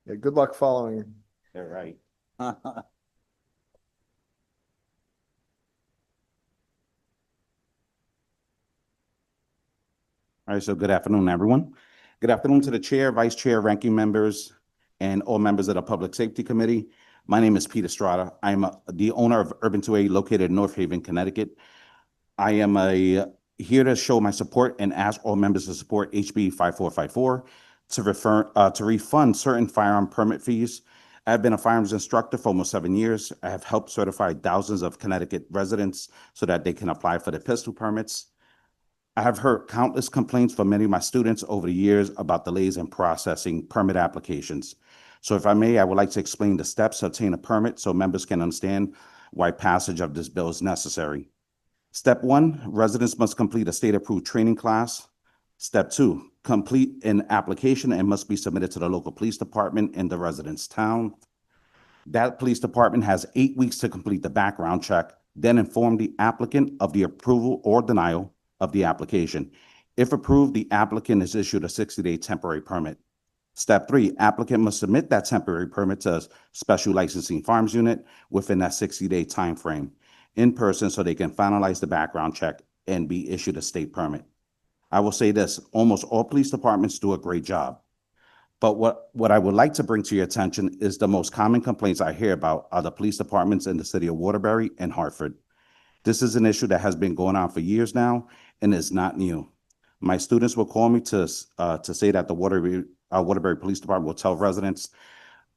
Yeah, good luck following. They're right. All right, so good afternoon, everyone. Good afternoon to the chair, vice chair, ranking members, and all members of the Public Safety Committee. My name is Peter Strada. I'm the owner of Urban 2A located in North Haven, Connecticut. I am here to show my support and ask all members to support HB 5454 to refund certain firearm permit fees. I've been a firearms instructor for almost 7 years. I have helped certify thousands of Connecticut residents so that they can apply for the pistol permits. I have heard countless complaints from many of my students over the years about delays in processing permit applications. So if I may, I would like to explain the steps to obtain a permit so members can understand why passage of this bill is necessary. Step 1, residents must complete a state-approved training class. Step 2, complete an application and must be submitted to the local police department in the resident's town. That police department has 8 weeks to complete the background check, then inform the applicant of the approval or denial of the application. If approved, the applicant is issued a 60-day temporary permit. Step 3, applicant must submit that temporary permit to a special licensing farms unit within that 60-day time frame in person so they can finalize the background check and be issued a state permit. I will say this, almost all police departments do a great job. But what I would like to bring to your attention is the most common complaints I hear about are the police departments in the city of Waterbury and Hartford. This is an issue that has been going on for years now and is not new. My students will call me to say that the Waterbury Police Department will tell residents,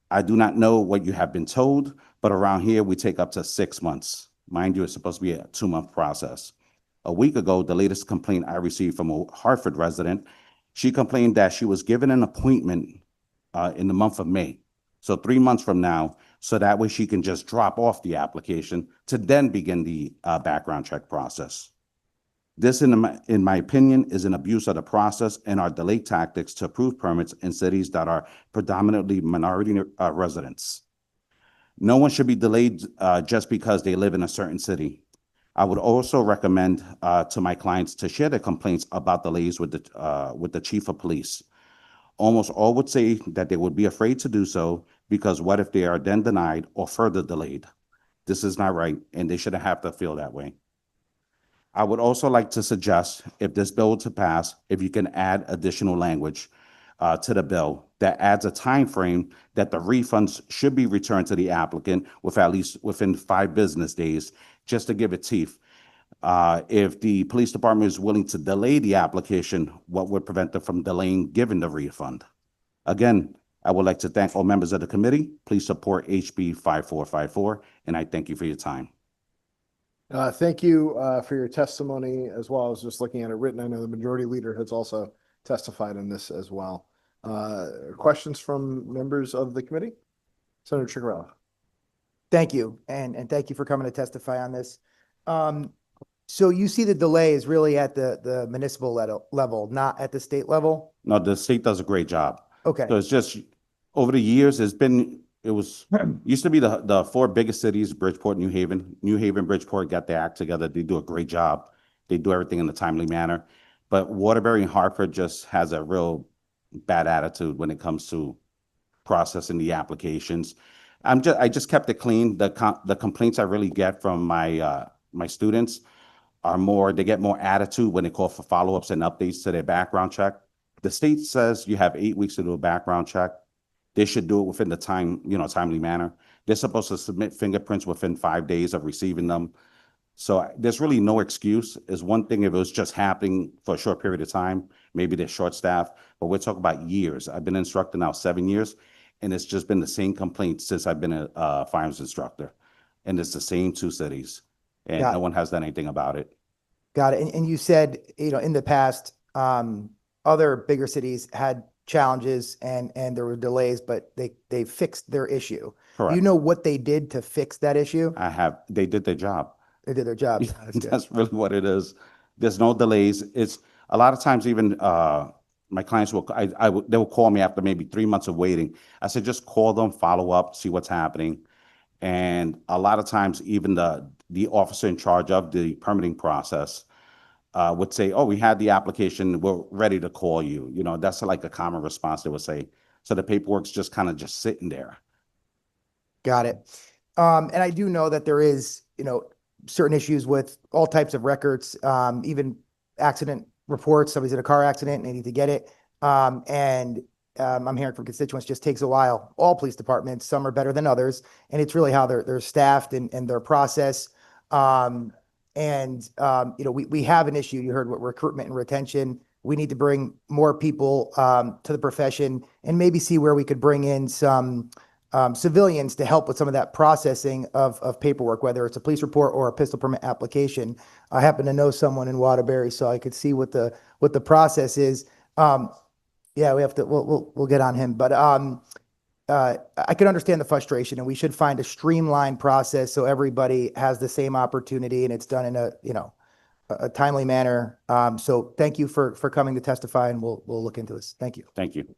I do not know what you have been told, but around here we take up to 6 months. Mind you, it's supposed to be a 2-month process. A week ago, the latest complaint I received from a Hartford resident, she complained that she was given an appointment in the month of May. So 3 months from now, so that way she can just drop off the application to then begin the background check process. This, in my opinion, is an abuse of the process and are delay tactics to approve permits in cities that are predominantly minority residents. No one should be delayed just because they live in a certain city. I would also recommend to my clients to share their complaints about delays with the chief of police. Almost all would say that they would be afraid to do so because what if they are then denied or further delayed? This is not right, and they shouldn't have to feel that way. I would also like to suggest, if this bill were to pass, if you can add additional language to the bill that adds a time frame that the refunds should be returned to the applicant within 5 business days, just to give it teeth. If the police department is willing to delay the application, what would prevent them from delaying giving the refund? Again, I would like to thank all members of the committee. Please support HB 5454, and I thank you for your time. Thank you for your testimony as well as just looking at it written. I know the majority leader has also testified in this as well. Questions from members of the committee? Senator Chigarella. Thank you, and thank you for coming to testify on this. So you see the delay is really at the municipal level, not at the state level? No, the state does a great job. Okay. So it's just, over the years, used to be the 4 biggest cities, Bridgeport, New Haven. New Haven, Bridgeport got their act together. They do a great job. They do everything in a timely manner. But Waterbury and Hartford just has a real bad attitude when it comes to processing the applications. I just kept it clean. The complaints I really get from my students are they get more attitude when they call for follow-ups and updates to their background check. The state says you have 8 weeks to do a background check. They should do it within the timely manner. They're supposed to submit fingerprints within 5 days of receiving them. So there's really no excuse. It's one thing if it was just happening for a short period of time, maybe they're short-staffed, but we're talking about years. I've been an instructor now 7 years, and it's just been the same complaint since I've been a firearms instructor. And it's the same 2 cities, and no one has done anything about it. Got it. And you said, in the past, other bigger cities had challenges and there were delays, but they fixed their issue. Correct. Do you know what they did to fix that issue? They did their job. They did their job. That's really what it is. There's no delays. It's a lot of times even my clients they will call me after maybe 3 months of waiting. I said, just call them, follow up, see what's happening. And a lot of times even the officer in charge of the permitting process would say, oh, we had the application, we're ready to call you. That's like a common response they would say. So the paperwork's just kind of just sitting there. Got it. And I do know that there is, certain issues with all types of records, even accident reports. Somebody's in a car accident and they need to get it. I'm hearing from constituents, just takes a while. All police departments, some are better than others, and it's really how they're staffed and their process. We have an issue. You heard what recruitment and retention. We need to bring more people to the profession and maybe see where we could bring in some civilians to help with some of that processing of paperwork, whether it's a police report or a pistol permit application. I happen to know someone in Waterbury, so I could see what the process is. Yeah, we'll get on him, but I can understand the frustration, and we should find a streamlined process so everybody has the same opportunity and it's done in a timely manner. So thank you for coming to testify, and we'll look into this. Thank you. Thank you.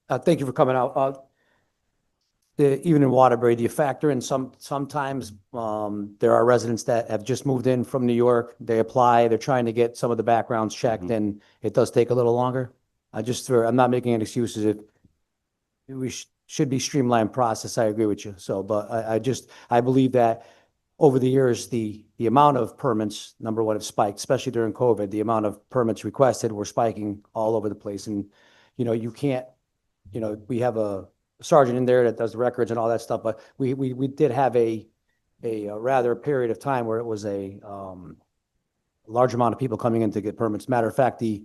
Thank you for coming out. Even in Waterbury, do you factor in sometimes there are residents that have just moved in from New York, they apply, they're trying to get some of the backgrounds checked, and it does take a little longer? I'm not making any excuses. We should be streamlined process. I agree with you. So, but I believe that over the years, the amount of permits, number one, have spiked, especially during COVID. The amount of permits requested were spiking all over the place. And, you can't, we have a sergeant in there that does the records and all that stuff, but we did have a rather period of time where it was a large amount of people coming in to get permits. Matter of fact, the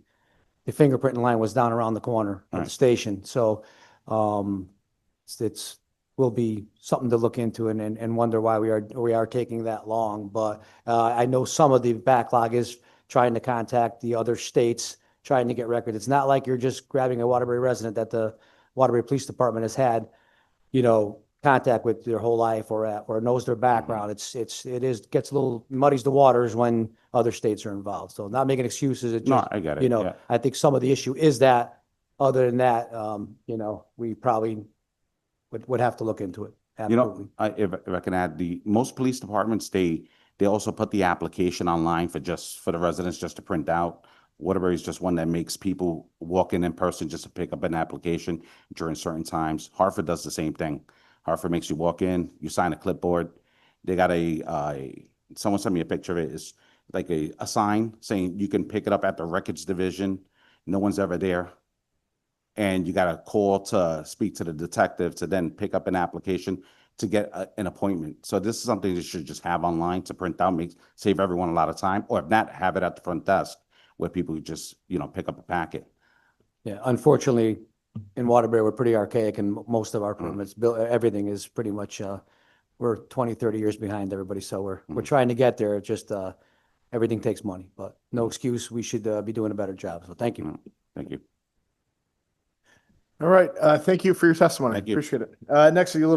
fingerprinting line was down around the corner of the station. So it's will be something to look into and wonder why we are taking that long. But I know some of the backlog is trying to contact the other states, trying to get records. It's not like you're just grabbing a Waterbury resident that the Waterbury Police Department has had, contact with their whole life or knows their background. It gets a little muddies the waters when other states are involved. So not making excuses. It just, No, I get it. Yeah. I think some of the issue is that. Other than that, we probably would have to look into it. Absolutely. If I can add, most police departments, they also put the application online for the residents just to print out. Waterbury is just one that makes people walk in person just to pick up an application during certain times. Hartford does the same thing. Hartford makes you walk in, you sign a clipboard. They got someone sent me a picture of it. It's like a sign saying you can pick it up at the records division. No one's ever there. And you got to call to speak to the detective to then pick up an application to get an appointment. So this is something you should just have online to print out, save everyone a lot of time, or if not, have it at the front desk where people just, pick up a packet. Yeah, unfortunately, in Waterbury, we're pretty archaic, and most of our permits, everything is pretty much, we're 20, 30 years behind everybody. So we're trying to get there. It's just everything takes money, but no excuse. We should be doing a better job. So thank you. Thank you. All right. Thank you for your testimony. Thank you. Appreciate it. Next, a little